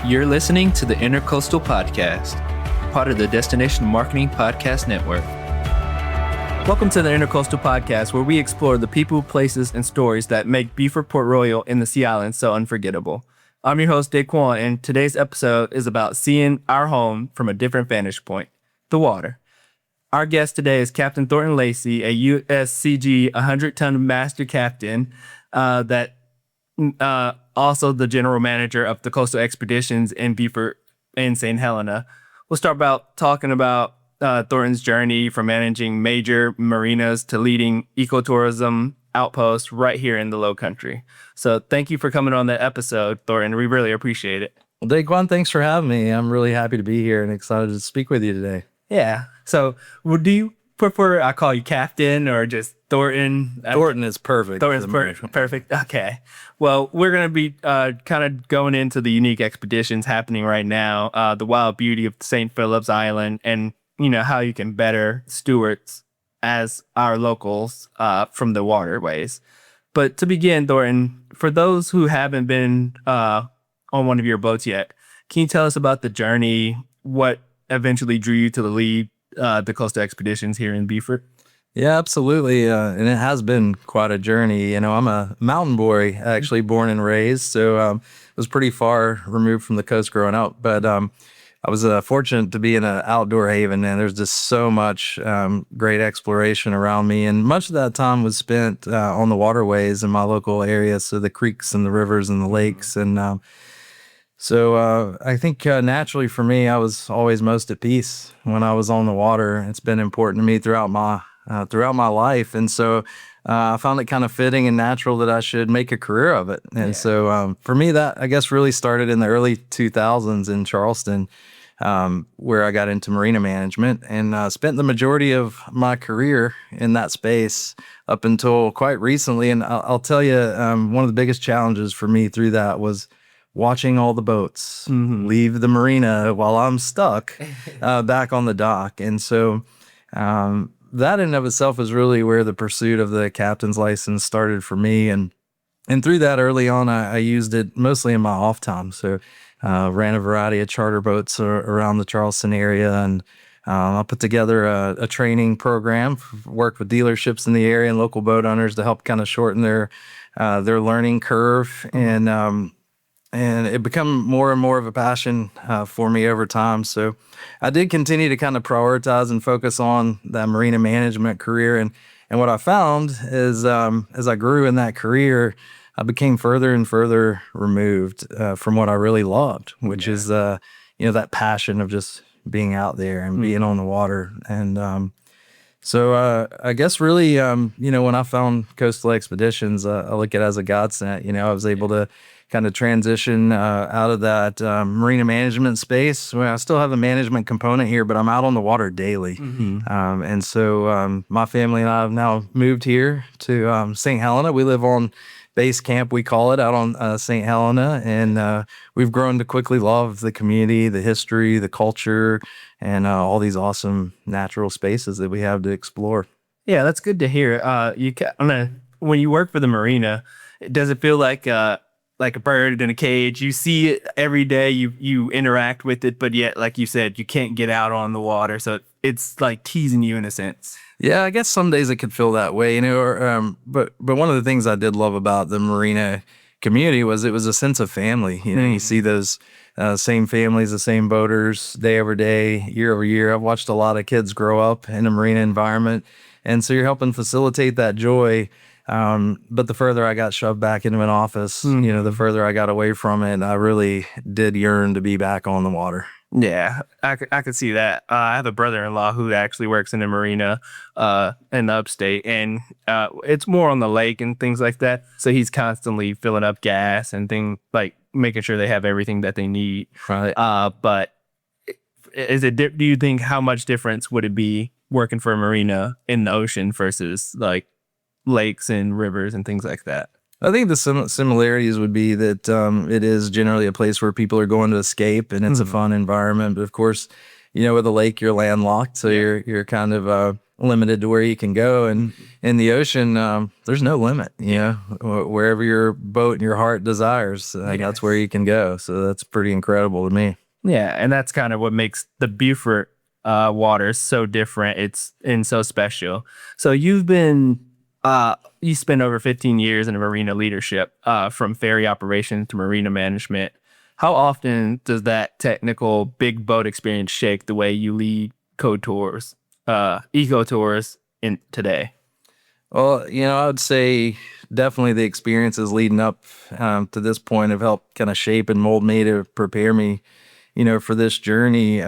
You're listening to the Intercoastal Podcast, part of the Destination Marketing Podcast Network. Welcome to the Intercoastal Podcast, where we explore the people, places, and stories that make Beaufort, Port Royal, and the Sea Islands so unforgettable. I'm your host, Daquan, and today's episode is about seeing our home from a different vantage point, the water. Our guest today is Captain Thornton Lacy, a USCG 100-ton master captain also the general manager of the coastal expeditions in Beaufort and St. Helena. We'll start about talking about Thornton's journey from managing major marinas to leading ecotourism outposts right here in the Lowcountry. So thank you for coming on the episode, Thornton. We really appreciate it. Well, Daquan, thanks for having me. I'm really happy to be here and excited to speak with you today. Yeah. So do you prefer I call you Captain or just Thornton? Thornton is perfect. Thornton's perfect. Okay. Well, we're going to be kind of going into the unique expeditions happening right now, the wild beauty of St. Philip's Island, and how you can better stewards as our locals from the waterways. But to begin, Thornton, for those who haven't been on one of your boats yet, can you tell us about the journey, what eventually drew you to the lead the coastal expeditions here in Beaufort? Yeah, absolutely. And it has been quite a journey. I'm a mountain boy, actually born and raised, so was pretty far removed from the coast growing up. But I was fortunate to be in an outdoor haven, and there's just so much great exploration around me. And much of that time was spent on the waterways in my local area, so the creeks and the rivers and the lakes. And So I think naturally for me, I was always most at peace when I was on the water. It's been important to me throughout my life, and so I found it kind of fitting and natural that I should make a career of it. And so for me, that I guess really started in the early 2000s in Charleston, where I got into marina management and spent the majority of my career in that space up until quite recently. And I'll tell you, one of the biggest challenges for me through that was watching all the boats leave the marina while I'm stuck back on the dock. And so that in and of itself is really where the pursuit of the captain's license started for me. And through that early on, I used it mostly in my off time. So ran a variety of charter boats around the Charleston area. And I put together a training program, worked with dealerships in the area and local boat owners to help kind of shorten their learning curve. And it become more and more of a passion for me over time. So I did continue to kind of prioritize and focus on that marina management career. And what I found is as I grew in that career, I became further and further removed from what I really loved, which is that passion of just being out there and being on the water. And so I guess really, when I found Coastal Expeditions, I look at it as a godsend. I was able to kind of transition out of that marina management space. Well, I still have a management component here, but I'm out on the water daily. And so my family and I have now moved here to St. Helena. We live on base camp, we call it, out on St. Helena. And we've grown to quickly love the community, the history, the culture, and all these awesome natural spaces that we have to explore. Yeah, that's good to hear. When you work for the marina, does it feel like a bird in a cage? You see it every day, you interact with it, but yet, like you said, you can't get out on the water. So it's like teasing you in a sense. Yeah, I guess some days it could feel that way, but one of the things I did love about the marina community was it was a sense of family. You see those same families, the same boaters day over day, year over year. I've watched a lot of kids grow up in a marina environment. And so you're helping facilitate that joy. But the further I got shoved back into an office, the further I got away from it, I really did yearn to be back on the water. Yeah, I could see that. I have a brother-in-law who actually works in a marina in the upstate, and it's more on the lake and things like that. So he's constantly filling up gas and things like making sure they have everything that they need. Right. But do you think how much difference would it be working for a marina in the ocean versus like lakes and rivers and things like that? I think the similarities would be that it is generally a place where people are going to escape, and it's a fun environment. But of course, with a lake, you're landlocked, so you're kind of limited to where you can go. And Mhm. in the ocean, there's no limit, wherever your boat and your heart desires, that's where Yes. you can go. So that's pretty incredible to me. Yeah, and that's kind of what makes the Beaufort waters so different. It's and so special. So you spent over 15 years in marina leadership, from ferry operation to marina management. How often does that technical big boat experience shake the way you lead eco tours in today? Well, I would say definitely the experiences leading up to this point have helped kind of shape and mold me to prepare me, for this journey.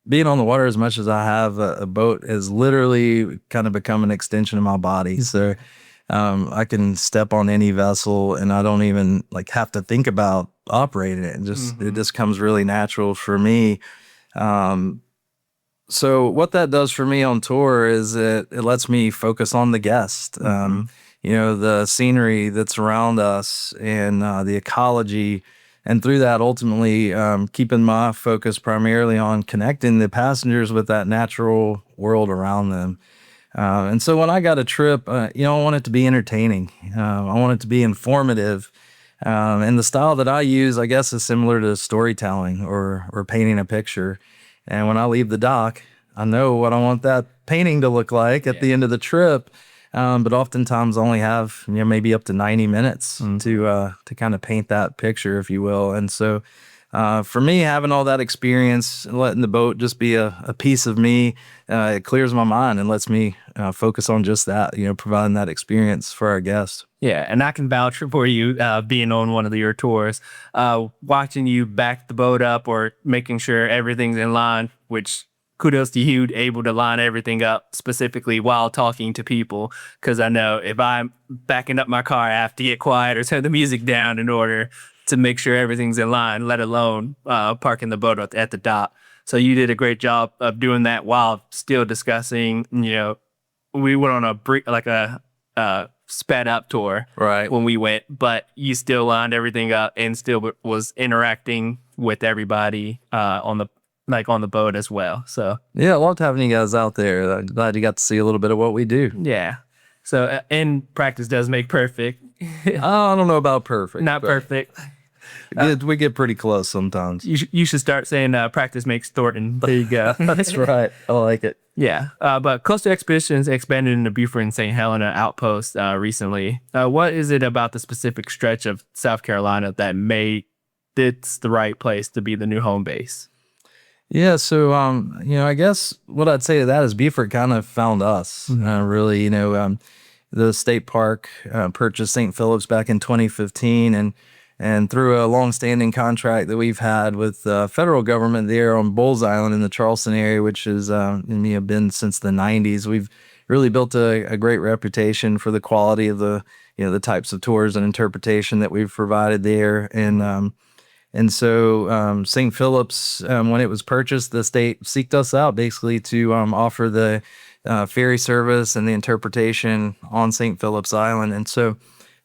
Being on the water as much as I have, a boat has literally kind of become an extension of my body. So I can step on any vessel and I don't even like have to think about operating it. It Hmm. just comes really natural for me. Um, so what that does for me on tour is it lets me focus on the guest, Hmm. the scenery that's around us and the ecology. And through that, ultimately, keeping my focus primarily on connecting the passengers with that natural world around them. And so when I got a trip, I want it to be entertaining. I want it to be informative. And the style that I use, I guess, is similar to storytelling or painting a picture. And when I leave the dock, I know what I want that painting to look like at Yeah. the end of the trip. But oftentimes I only have, maybe up to 90 minutes Hmm. to kind of paint that picture, if you will. And so for me, having all that experience, letting the boat just be a piece of me, it clears my mind and lets me focus on just that, providing that experience for our guests. Yeah, and I can vouch for you, being on one of your tours, watching you back the boat up or making sure everything's in line, which kudos to you, able to line everything up specifically while talking to people. Because I know if I'm backing up my car, I have to get quiet or turn the music down in order to make sure everything's in line, let alone parking the boat at the dock. So you did a great job of doing that while still discussing, we went on a sped up tour Right. when we went, but you still lined everything up and still was interacting with everybody on the boat as well. So Yeah, I loved having you guys out there. I'm glad you got to see a little bit of what we do. yeah, so and practice does make perfect. I don't know about perfect, Not but perfect. we get pretty close sometimes. You should start saying practice makes Thornton. There you go. That's right. I like it. Yeah, but coastal expeditions expanded into Beaufort and St. Helena outposts recently. What is it about the specific stretch of South Carolina that made it's the right place to be the new home base? Yeah, so I guess what I'd say to that is Beaufort kind of found us. Really, the state park purchased St. Philip's back in 2015, and through a long-standing contract that we've had with the federal government there on Bulls Island in the Charleston area, which has been since the 90s, we've really built a great reputation for the quality of the types of tours and interpretation that we've provided there, and so St. Philip's, when it was purchased, the state seeked us out basically to offer the ferry service and the interpretation on St. Philip's Island. And so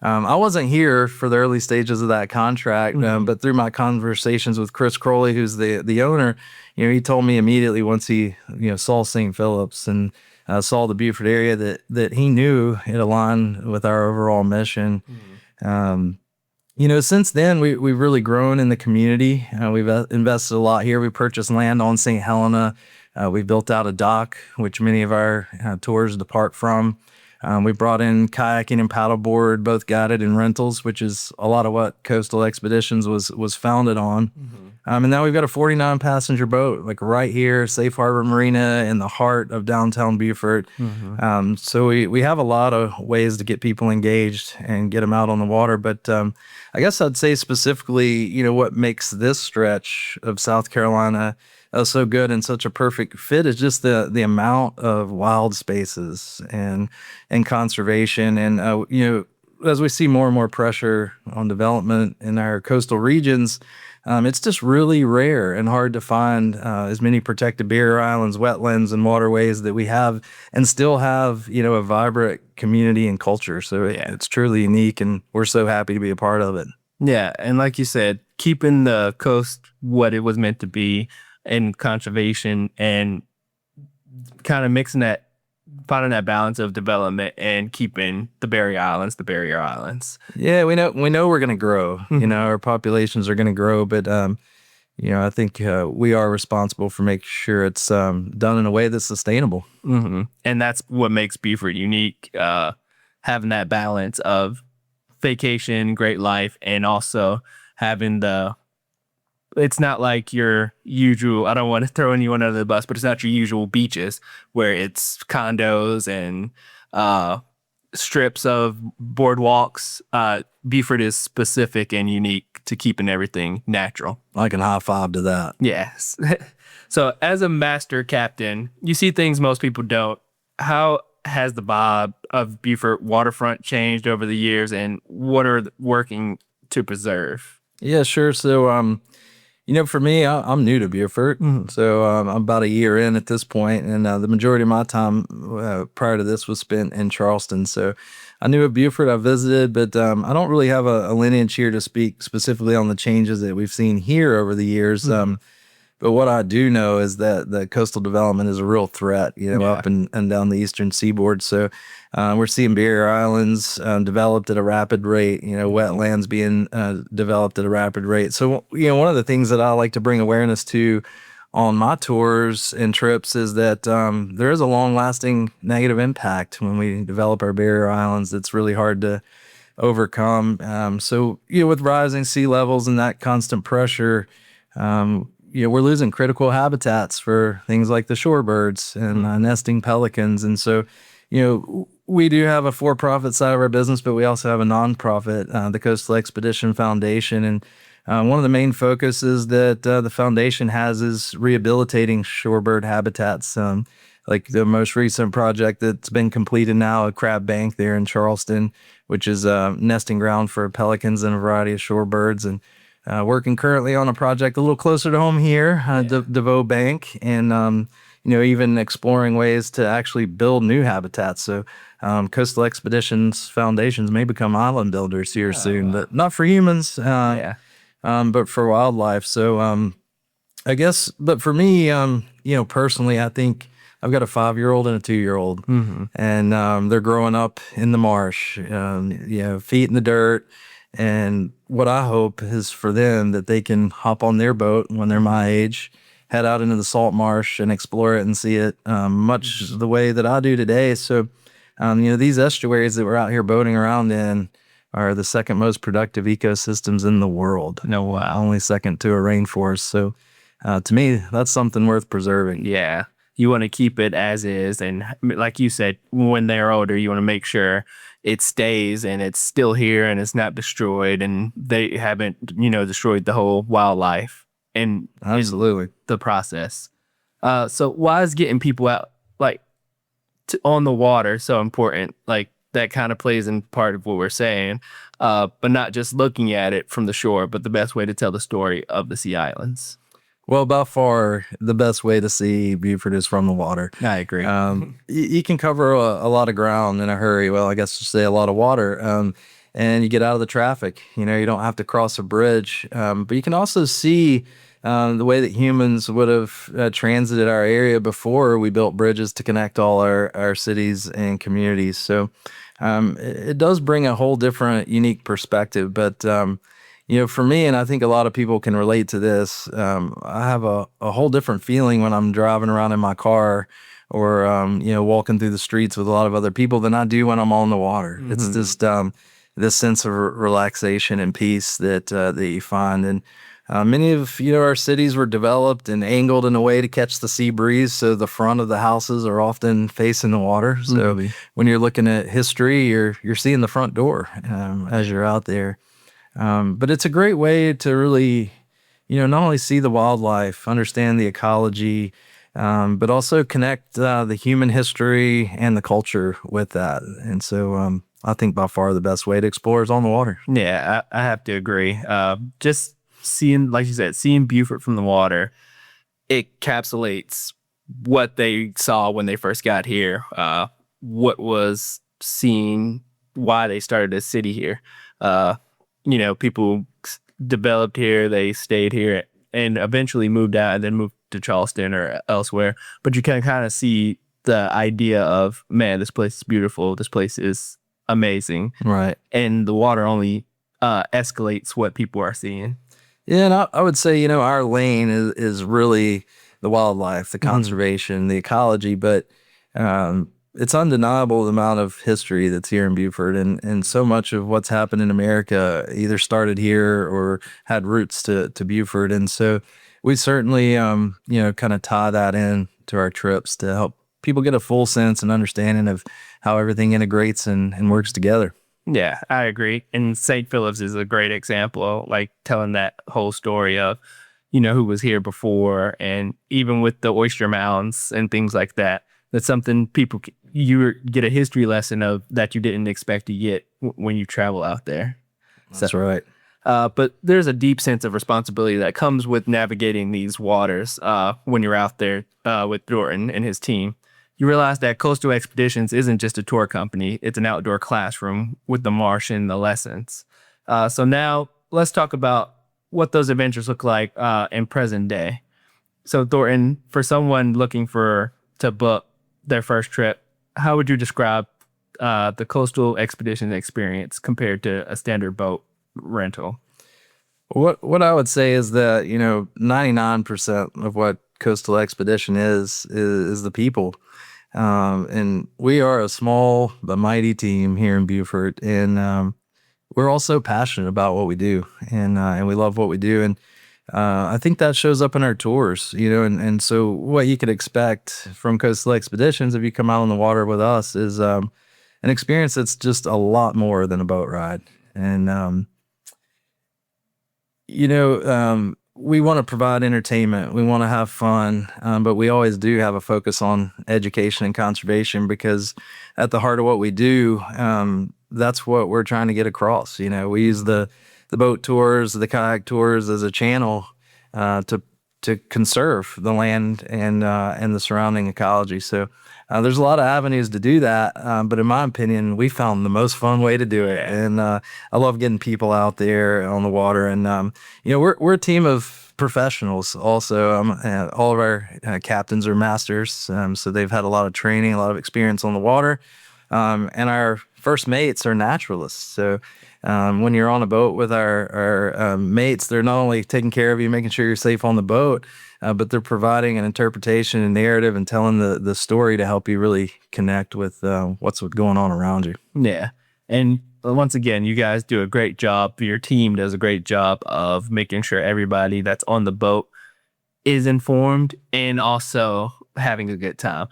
I wasn't here for the early stages of that contract, but through my conversations with Chris Crowley, who's the owner, he told me immediately once he saw St. Philip's and saw the Beaufort area that he knew it aligned with our overall mission. Um, since then we've really grown in the community. We've invested a lot here. We purchased land on St. Helena. We built out a dock, which many of our tours depart from. We brought in kayaking and paddleboard, both guided and rentals, which is a lot of what Coastal Expeditions was founded on. And now we've got a 49 passenger boat, like right here, Safe Harbor Marina in the heart of downtown Beaufort. So we have a lot of ways to get people engaged and get them out on the water. But I guess I'd say specifically, what makes this stretch of South Carolina so good and such a perfect fit is just the amount of wild spaces and conservation. And as we see more and more pressure on development in our coastal regions, it's just really rare and hard to find as many protected barrier islands, wetlands, and waterways that we have, and still have a vibrant community and culture. So it's truly unique, and we're so happy to be a part of it. Yeah, and like you said, keeping the coast what it was meant to be in conservation and kind of mixing that finding that balance of development and keeping the barrier islands the barrier islands. Yeah, we know we're going to grow. Our populations are going to grow, but I think we are responsible for making sure it's done in a way that's sustainable. And that's what makes Beaufort unique, having that balance of vacation, great life, and also having it's not like your usual, I don't want to throw anyone under the bus, but it's not your usual beaches where it's condos and strips of boardwalks. Beaufort is specific and unique to keeping everything natural. I can high five to that. Yes. So, as a master captain, you see things most people don't. How has the vibe of Beaufort waterfront changed over the years, and what are working to preserve? Yeah, sure. So, for me, I'm new to Beaufort, so I'm about a year in at this point, and the majority of my time prior to this was spent in Charleston. So I knew of Beaufort, I visited, but I don't really have a lineage here to speak specifically on the changes that we've seen here over the years. But what I do know is that the coastal development is a real threat, up and down the eastern seaboard. So we're seeing barrier islands developed at a rapid rate, wetlands being developed at a rapid rate. So, one of the things that I like to bring awareness to on my tours and trips is that there is a long-lasting negative impact when we develop our barrier islands. It's really hard to overcome. So, with rising sea levels and that constant pressure, we're losing critical habitats for things like the shorebirds and nesting pelicans. And so, we do have a for-profit side of our business, but we also have a nonprofit, the Coastal Expedition Foundation. And one of the main focuses that the foundation has is rehabilitating shorebird habitats. Like the most recent project that's been completed now, a crab bank there in Charleston, which is a nesting ground for pelicans and a variety of shorebirds. And working currently on a project a little closer to home here, DeVoe Bank, and even exploring ways to actually build new habitats. So Coastal Expeditions Foundations may become island builders here soon, but not for humans, but for wildlife. So I guess, but for me, personally, I think I've got a 5-year-old and a 2-year-old, and they're growing up in the marsh, feet in the dirt. And what I hope is for them that they can hop on their boat when they're my age, head out into the salt marsh and explore it and see it much the way that I do today. So, these estuaries that we're out here boating around in are the second most productive ecosystems in the world. No, wow. Only second to a rainforest. So, to me, that's something worth preserving. Yeah. You want to keep it as is. And like you said, when they're older, you want to make sure it stays and it's still here and it's not destroyed and they haven't, destroyed the whole wildlife and Absolutely the process. So why is getting people out on the water so important? Like that kind of plays in part of what we're saying, but not just looking at it from the shore, but the best way to tell the story of the Sea Islands. Well, by far, the best way to see Beaufort is from the water. I agree. You can cover a lot of ground in a hurry. Well, I guess to say a lot of water. And you get out of the traffic. You don't have to cross a bridge. But you can also see the way that humans would have transited our area before we built bridges to connect all our cities and communities. So it does bring a whole different, unique perspective. But for me, and I think a lot of people can relate to this, I have a whole different feeling when I'm driving around in my car or, walking through the streets with a lot of other people than I do when I'm on the water. It's just this sense of relaxation and peace that you find. And many of our cities were developed and angled in a way to catch the sea breeze, so the front of the houses are often facing the water. So when you're looking at history, you're seeing the front door as you're out there. But it's a great way to really, not only see the wildlife, understand the ecology, but also connect the human history and the culture with that. And so I think by far the best way to explore is on the water. Yeah, I have to agree. Just seeing, like you said, seeing Beaufort from the water, it encapsulates what they saw when they first got here, what was seen, why they started a city here. People developed here, they stayed here, and eventually moved out and then moved to Charleston or elsewhere. But you can kind of see the idea of, man, this place is beautiful, this place is amazing, Right. and the water only escalates what people are seeing. Yeah, and I would say, our lane is really the wildlife, the conservation, the ecology, but it's undeniable the amount of history that's here in Beaufort, and so much of what's happened in America either started here or had roots to Beaufort. And so we certainly, kind of tie that in to our trips to help people get a full sense and understanding of how everything integrates and works together. Yeah, I agree. And St. Philip's is a great example, like telling that whole story of, who was here before, and even with the oyster mounds and things like that. That's something you get a history lesson of that you didn't expect to get when you travel out there. That's right. But there's a deep sense of responsibility that comes with navigating these waters when you're out there with Thornton and his team. You realize that Coastal Expeditions isn't just a tour company, it's an outdoor classroom with the marsh and the lessons. So now let's talk about what those adventures look like in present day. So Thornton, for someone looking to book their first trip, how would you describe the Coastal Expedition experience compared to a standard boat rental? What I would say is that 99% of what Coastal Expedition is the people, and we are a small but mighty team here in Beaufort, and we're also passionate about what we do, and we love what we do, and I think that shows up in our tours, and so what you could expect from Coastal Expeditions if you come out on the water with us is an experience that's just a lot more than a boat ride, and we want to provide entertainment. We want to have fun, but we always do have a focus on education and conservation because at the heart of what we do, that's what we're trying to get across. We use the boat tours, the kayak tours as a channel to conserve the land and the surrounding ecology. So there's a lot of avenues to do that, but in my opinion, we found the most fun way to do it. And I love getting people out there on the water. And we're a team of professionals. Also, all of our captains are masters, so they've had a lot of training, a lot of experience on the water. And our first mates are naturalists. So when you're on a boat with our mates, they're not only taking care of you, making sure you're safe on the boat, but they're providing an interpretation and narrative and telling the story to help you really connect with what's going on around you. Yeah. And once again, you guys do a great job. Your team does a great job of making sure everybody that's on the boat is informed and also having a good time.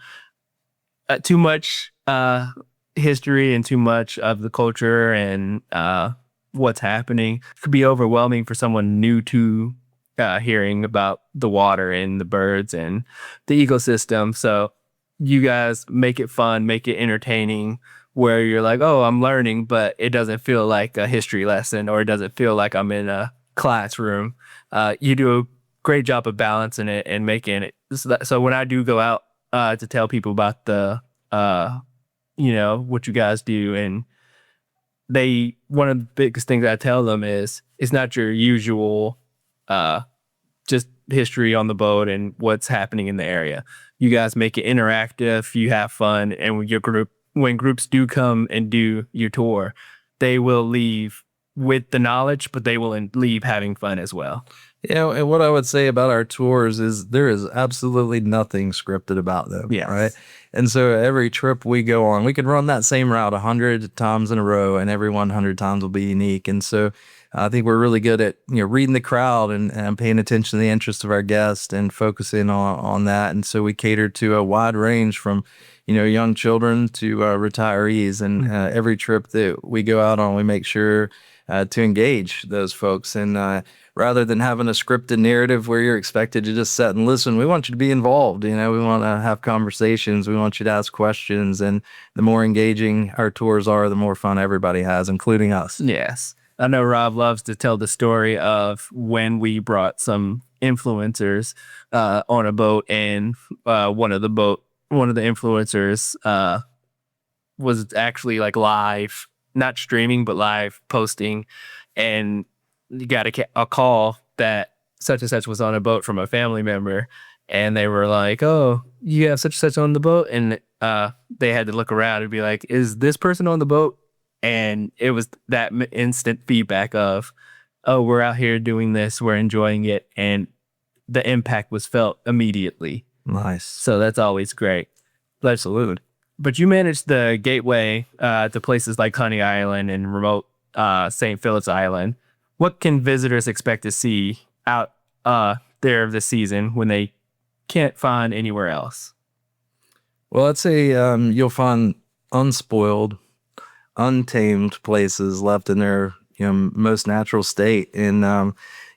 Too much history and too much of the culture and what's happening could be overwhelming for someone new to hearing about the water and the birds and the ecosystem. So you guys make it fun, make it entertaining, where you're like, oh, I'm learning, but it doesn't feel like a history lesson or it doesn't feel like I'm in a classroom. You do a great job of balancing it and making it. So when I do go out to tell people about what you guys do, and one of the biggest things I tell them is it's not your usual just history on the boat and what's happening in the area. You guys make it interactive, you have fun, and when groups do come and do your tour, they will leave with the knowledge, but they will leave having fun as well. And what I would say about our tours is there is absolutely nothing scripted about them. Yes. Right. And so every trip we go on, we could run that same route 100 times in a row, and every 100 times will be unique. And so I think we're really good at reading the crowd and paying attention to the interests of our guests and focusing on that. And so we cater to a wide range from young children to retirees. And every trip that we go out on, we make sure to engage those folks. And rather than having a scripted narrative where you're expected to just sit and listen, we want you to be involved. We want to have conversations. We want you to ask questions. And the more engaging our tours are, the more fun everybody has, including us. Yes. I know Rob loves to tell the story of when we brought some influencers on a boat, and one of the influencers was actually like live, not streaming, but live posting, and you got a call that such and such was on a boat from a family member, and they were like, "Oh, you have such and such on the boat," and they had to look around and be like, "Is this person on the boat?" And it was that instant feedback of, "Oh, we're out here doing this, we're enjoying it," and the impact was felt immediately. Nice. So that's always great. But Absolutely. but you managed the gateway to places like Honey Island and remote St. Philip's Island. What can visitors expect to see out there this season when they can't find anywhere else? Well, I'd say you'll find unspoiled, untamed places left in their most natural state. And I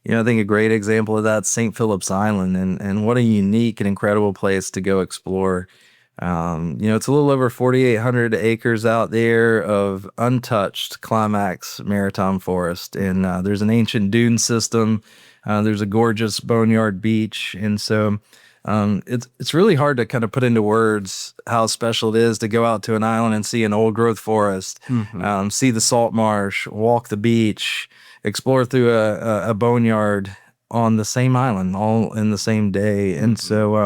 think a great example of that, St. Philip's Island, and what a unique and incredible place to go explore. It's a little over 4,800 acres out there of untouched climax maritime forest, and there's an ancient dune system. There's a gorgeous boneyard beach, and so it's really hard to kind of put into words how special it is to go out to an island and see an old growth forest, see the salt marsh, walk the beach, explore through a boneyard on the same island, all in the same day. And so,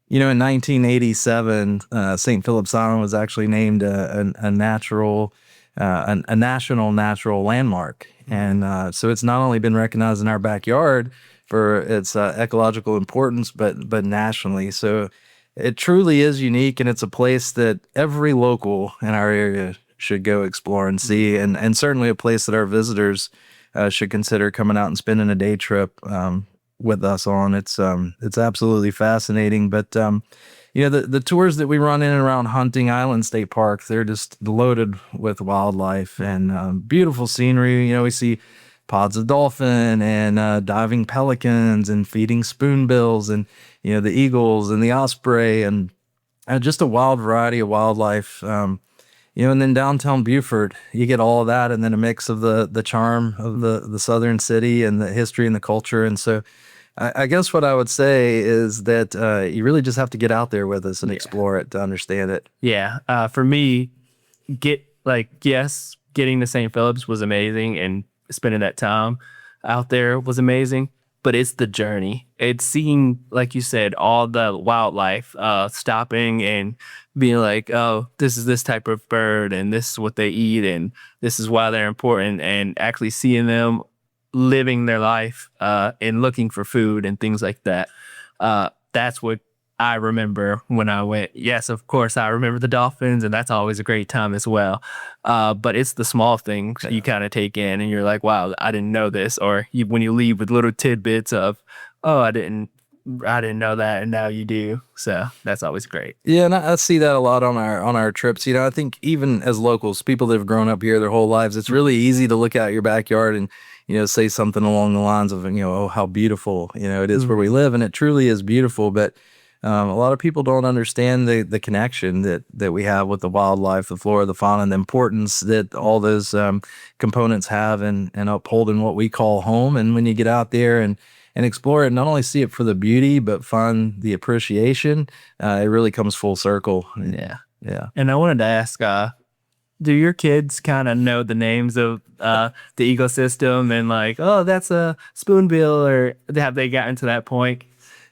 in 1987, St. Philip's Island was actually named a national natural landmark. And so it's not only been recognized in our backyard for its ecological importance, but nationally. So it truly is unique, and it's a place that every local in our area should go explore and see, and certainly a place that our visitors should consider coming out and spending a day trip with us on. It's absolutely fascinating. But the tours that we run in and around Hunting Island State Park, they're just loaded with wildlife and beautiful scenery. We see pods of dolphin and diving pelicans and feeding spoonbills and the eagles and the osprey and just a wild variety of wildlife. And then downtown Beaufort, you get all of that, and then a mix of the charm of the southern city and the history and the culture. And so I guess what I would say is that you really just have to get out there with us and explore it to understand it. Yeah. For me, getting to St. Philip's was amazing, and spending that time out there was amazing. But it's the journey. It's seeing, like you said, all the wildlife, stopping and being like, "Oh, this is this type of bird, and this is what they eat, and this is why they're important," and actually seeing them living their life and looking for food and things like that. That's what I remember when I went. Yes, of course, I remember the dolphins, and that's always a great time as well. But it's the small things you kind of take in, and you're like, "Wow, I didn't know this." Or when you leave with little tidbits of, "Oh, I didn't know that, and now you do." So that's always great. Yeah, and I see that a lot on our trips. I think even as locals, people that have grown up here their whole lives, it's really easy to look out your backyard and say something along the lines of "Oh, how beautiful it is where we live," and it truly is beautiful. But a lot of people don't understand the connection that we have with the wildlife, the flora, the fauna, and the importance that all those components have in upholding what we call home. And when you get out there and explore it, not only see it for the beauty, but find the appreciation, it really comes full circle. Yeah. Yeah. And I wanted to ask, do your kids kind of know the names of the ecosystem and like, "Oh, that's a spoonbill," or have they gotten to that point?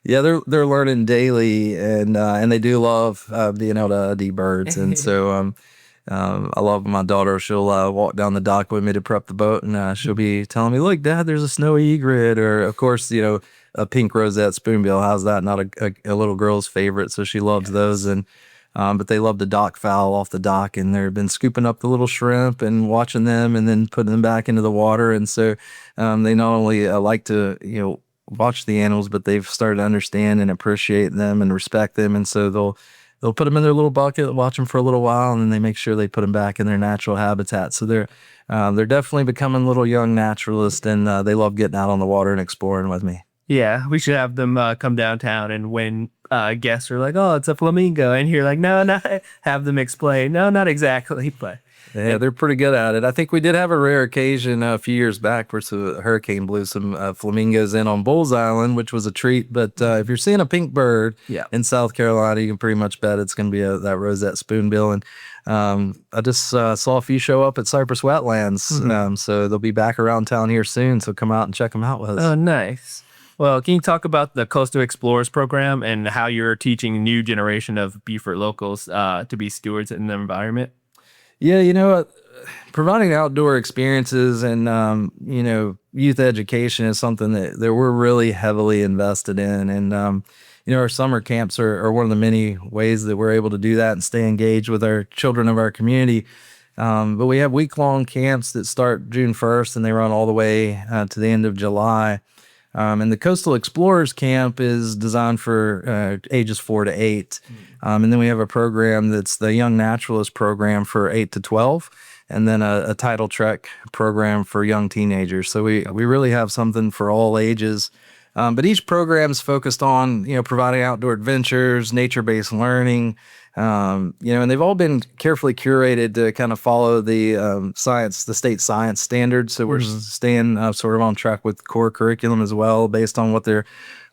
Yeah, they're learning daily, and they do love being able to ID birds. And so I love my daughter. She'll walk down the dock with me to prep the boat, and she'll be telling me, "Look, Dad, there's a snowy egret," or of course, a pink rosette spoonbill. How's that? Not a little girl's favorite, so she loves those. And but they love the dock fowl off the dock, and they've been scooping up the little shrimp and watching them, and then putting them back into the water. And so they not only like to watch the animals, but they've started to understand and appreciate them and respect them. And so they'll put them in their little bucket, watch them for a little while, and then they make sure they put them back in their natural habitat. So they're definitely becoming little young naturalists, and they love getting out on the water and exploring with me. Yeah, we should have them come downtown, and when guests are like, "Oh, it's a flamingo," and you're like, "No, not," have them explain, "No, not exactly," but Yeah, they're pretty good at it. I think we did have a rare occasion a few years back where a hurricane blew some flamingos in on Bulls Island, which was a treat. But if you're seeing a pink bird in South Carolina, you can pretty much bet it's going to be that rosette spoonbill. And I just saw a few show up at Cypress Wetlands, so they'll be back around town here soon. So come out and check them out with us. Oh, nice. Well, can you talk about the Coastal Explorers program and how you're teaching a new generation of Beaufort locals to be stewards in the environment? Yeah, providing outdoor experiences and youth education is something that we're really heavily invested in, and our summer camps are one of the many ways that we're able to do that and stay engaged with our children of our community. But we have week-long camps that start June 1st and they run all the way to the end of July. And the Coastal Explorers Camp is designed for ages 4 to 8. And then we have a program that's the Young Naturalist program for 8 to 12, and then a Title Trek program for young teenagers. So we really have something for all ages. But each program's focused on, providing outdoor adventures, nature-based learning, and they've all been carefully curated to kind of follow the the state science standards. So we're staying sort of on track with core curriculum as well, based on what they're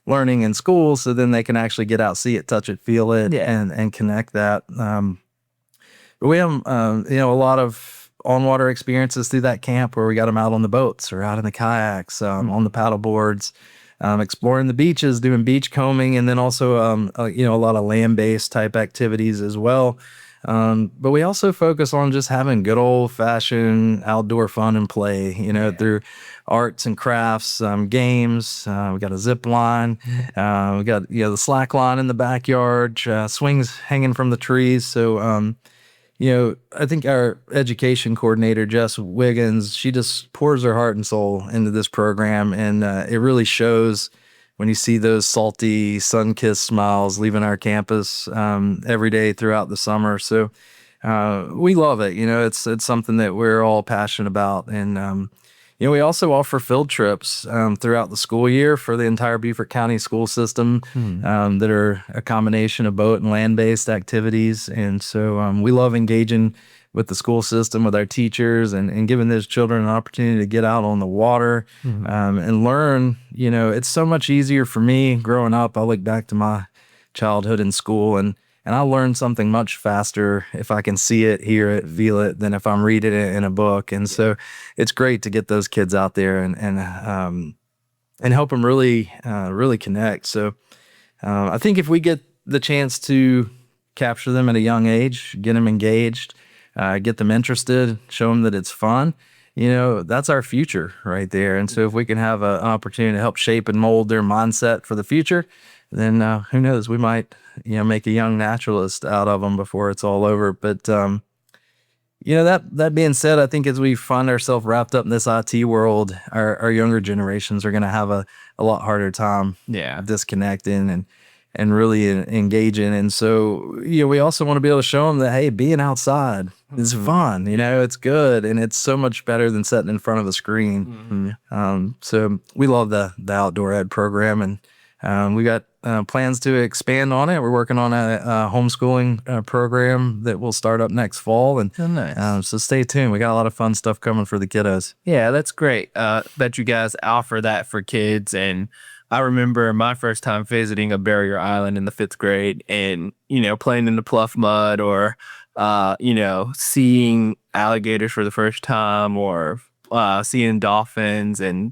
learning in school. So then they can actually get out, see it, touch it, feel it, Yeah. and connect that. But we have, a lot of on-water experiences through that camp where we got them out on the boats or out in the kayaks, on the paddle boards, exploring the beaches, doing beach combing, and then also, a lot of land-based type activities as well. But we also focus on just having good old-fashioned outdoor fun and play, through arts and crafts, games. We got a zip line. We got, the slack line in the backyard, swings hanging from the trees. So, I think our education coordinator, Jess Wiggins, she just pours her heart and soul into this program. And it really shows when you see those salty, sun-kissed smiles leaving our campus every day throughout the summer. So we love it. It's something that we're all passionate about. And, we also offer field trips throughout the school year for the entire Beaufort County school system that are a combination of boat and land-based activities. And so we love engaging with the school system, with our teachers, and giving those children an opportunity to get out on the water and learn. It's so much easier for me growing up. I look back to my childhood in school, and I learn something much faster if I can see it, hear it, feel it, than if I'm reading it in a book. And so it's great to get those kids out there and help them really, really connect. So I think if we get the chance to capture them at a young age, get them engaged, get them interested, show them that it's fun, that's our future right there. And so if we can have an opportunity to help shape and mold their mindset for the future, then who knows, we might, make a young naturalist out of them before it's all over. But, that being said, I think as we find ourselves wrapped up in this IT world, our younger generations are going to have a lot harder time Yeah. disconnecting and really engaging. And so, we also want to be able to show them that, hey, being outside is fun, it's good. And it's so much better than sitting in front of a screen. So we love the outdoor ed program, and we got plans to expand on it. We're working on a homeschooling program that will start up next fall. And Oh, nice. so stay tuned. We got a lot of fun stuff coming for the kiddos. Yeah, that's great that you guys offer that for kids. And I remember my first time visiting a barrier island in the 5th grade and, playing in the pluff mud or, seeing alligators for the first time or seeing dolphins and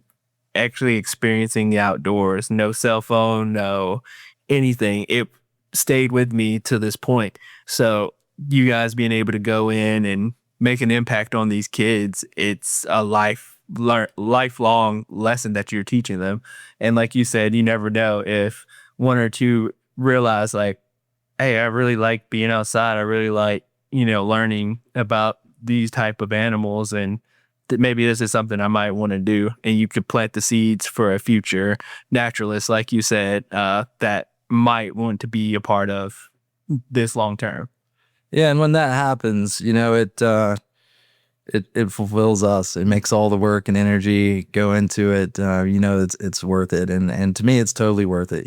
actually experiencing the outdoors. No cell phone, no anything. It stayed with me to this point. So you guys being able to go in and make an impact on these kids, it's a lifelong lesson that you're teaching them. And like you said, you never know if one or two realize like, hey, I really like being outside. I really like, learning about these type of animals, and that maybe this is something I might want to do. And you could plant the seeds for a future naturalist, like you said, that might want to be a part of this long term. Yeah, and when that happens, it fulfills us. It makes all the work and energy go into it. It's worth it, and to me, it's totally worth it.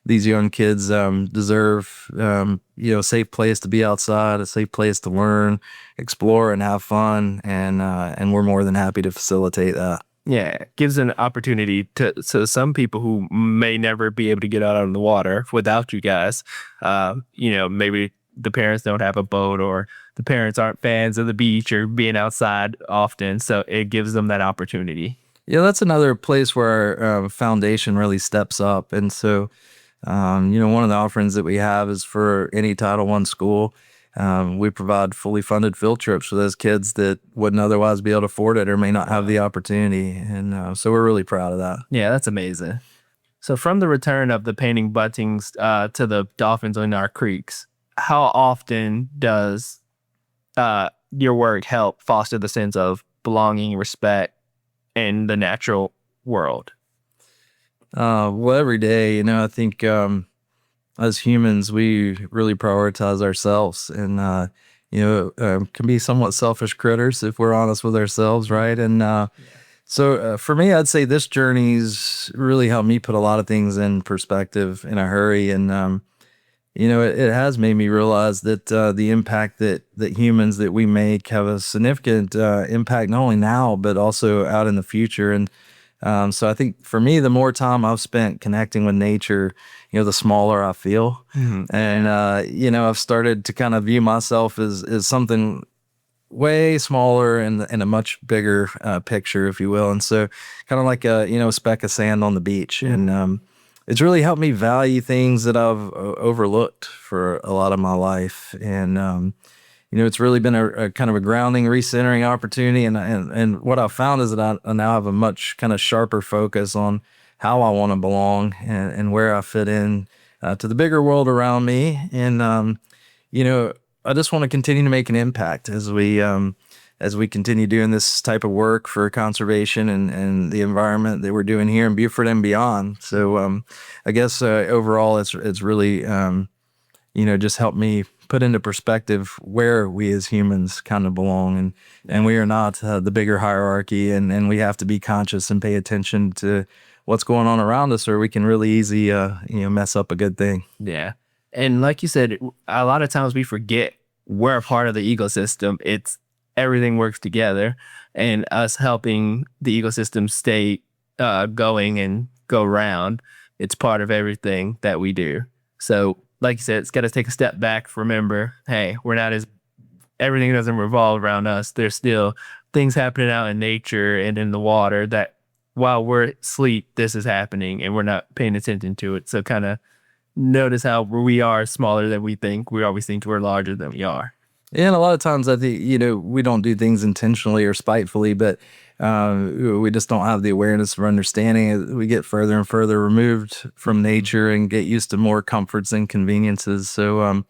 These young kids deserve a safe place to be outside, a safe place to learn, explore, and have fun, and we're more than happy to facilitate that. Yeah, it gives an opportunity to some people who may never be able to get out on the water without you guys. Maybe the parents don't have a boat or the parents aren't fans of the beach or being outside often. So it gives them that opportunity. Yeah, that's another place where our foundation really steps up. And so, one of the offerings that we have is for any Title I school. We provide fully funded field trips for those kids that wouldn't otherwise be able to afford it or may not have the opportunity. And so we're really proud of that. Yeah, that's amazing. So from the return of the painting buntings to the dolphins in our creeks, how often does your work help foster the sense of belonging, respect, in the natural world? Well, every day, I think as humans, we really prioritize ourselves and, can be somewhat selfish critters if we're honest with ourselves, right? And so for me, I'd say this journey's really helped me put a lot of things in perspective in a hurry. And, it has made me realize that the impact that humans that we make have a significant impact not only now but also out in the future. And so I think for me, the more time I've spent connecting with nature, the smaller I feel. And I've started to kind of view myself as something way smaller and a much bigger picture, if you will. And so kind of like a speck of sand on the beach. And it's really helped me value things that I've overlooked for a lot of my life. And it's really been a kind of a grounding, recentering opportunity. And what I've found is that I now have a much kind of sharper focus on how I want to belong and where I fit in to the bigger world around me. And I just want to continue to make an impact as we continue doing this type of work for conservation and the environment that we're doing here in Beaufort and beyond. So I guess overall, it's really just helped me put into perspective where we as humans kind of belong, and we are not the bigger hierarchy, and we have to be conscious and pay attention to what's going on around us, or we can really easy mess up a good thing. Yeah. And like you said, a lot of times we forget we're a part of the ecosystem. It's everything works together, and us helping the ecosystem stay going and go round. It's part of everything that we do. So like you said, it's got to take a step back. Remember, hey, we're not as everything doesn't revolve around us. There's still things happening out in nature and in the water that while we're asleep, this is happening and we're not paying attention to it. So kind of notice how we are smaller than we think. We always think we're larger than we are. And a lot of times I think, we don't do things intentionally or spitefully, but we just don't have the awareness or understanding. We get further and further removed from nature and get used to more comforts and conveniences. So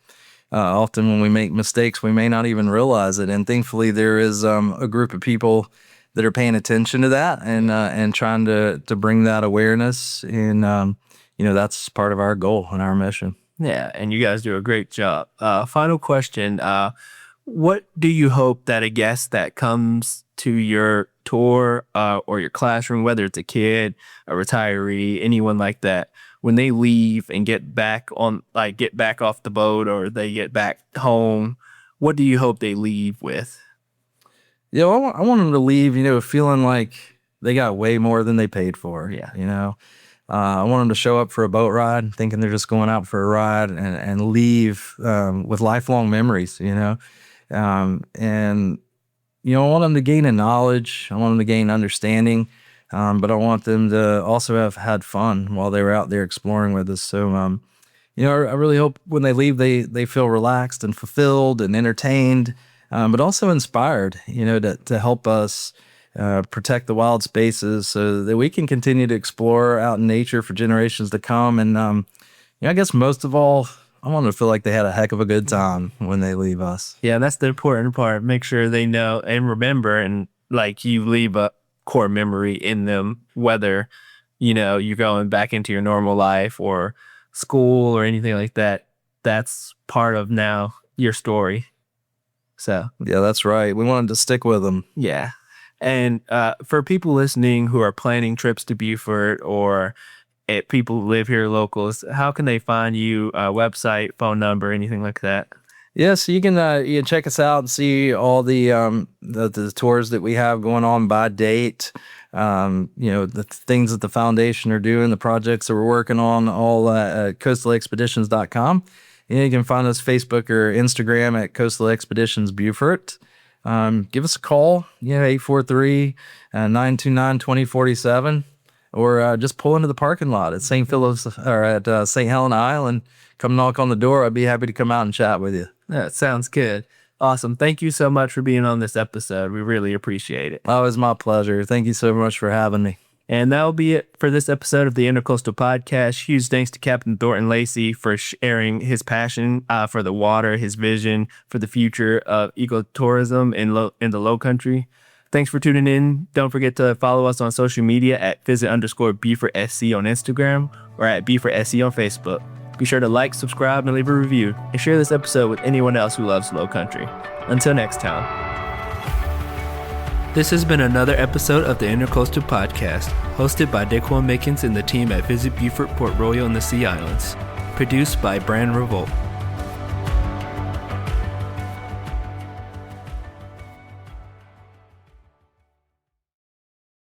often when we make mistakes, we may not even realize it. And thankfully, there is a group of people that are paying attention to that and trying to bring that awareness. And, that's part of our goal and our mission. Yeah, and you guys do a great job. Final question. What do you hope that a guest that comes to your tour or your classroom, whether it's a kid, a retiree, anyone like that, when they leave and get back off the boat or they get back home, what do you hope they leave with? I want them to leave, feeling like they got way more than they paid for. Yeah. I want them to show up for a boat ride thinking they're just going out for a ride and leave with lifelong memories, and, I want them to gain a knowledge. I want them to gain understanding, but I want them to also have had fun while they were out there exploring with us. So, I really hope when they leave, they feel relaxed and fulfilled and entertained, but also inspired, to help us protect the wild spaces so that we can continue to explore out in nature for generations to come. And I guess most of all, I want them to feel like they had a heck of a good time when they leave us. Yeah, that's the important part. Make sure they know and remember, and like you leave a core memory in them, whether, you're going back into your normal life or school or anything like that. That's part of now your story. So, Yeah, that's right. We wanted to stick with them. yeah. And for people listening who are planning trips to Beaufort or people who live here locals, how can they find you? Website, phone number, anything like that? Yeah, so you can check us out and see all the tours that we have going on by date. The things that the foundation are doing, the projects that we're working on, all at coastalexpeditions.com. You can find us Facebook or Instagram at Coastal Expeditions Beaufort. give us a call, 843-929-2047, or just pull into the parking lot at St. Philip's or at St. Helena Island. Come knock on the door. I'd be happy to come out and chat with you. That sounds good. Awesome. Thank you so much for being on this episode. We really appreciate it. Oh, it was my pleasure. Thank you so much for having me. And that will be it for this episode of the Intercoastal Podcast. Huge thanks to Captain Thornton Lacy for sharing his passion for the water, his vision for the future of ecotourism in the Lowcountry. Thanks for tuning in. Don't forget to follow us on social media at visit_Beaufort_SC on Instagram or at Beaufort_SC on Facebook. Be sure to like, subscribe, and leave a review. And share this episode with anyone else who loves Lowcountry. Until next time. This has been another episode of the Intercoastal Podcast, hosted by Daquan Mickens and the team at Visit Beaufort, Port Royal, and the Sea Islands. Produced by Revolt.